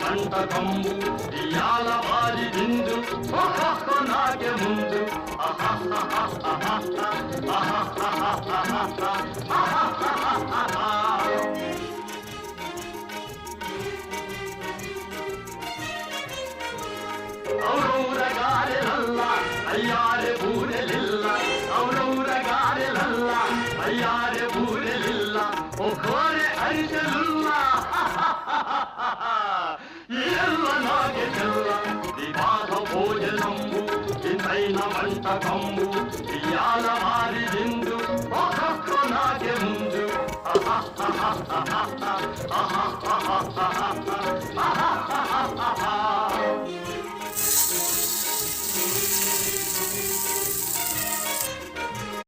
వంటకంబు ఇయాల వారి విందు నాకే ముందు ఔరౌరగారెలల్ల అయ్యారె బూరెలిల్ల ఔరౌరగారెలల్ల అయ్యారె బూరెలిల్ల ఓ కోరె అరిసెలుల్ల ಎಲ್ಲ ನಾಗೆ ಚೆಲ್ಲ ವಿವಾಹ ಭೋಜನಂಬು ಇಂತೈನ వంటకంబు ఇయాల వారి విందు ఒక్కొక్క నాకే ముందు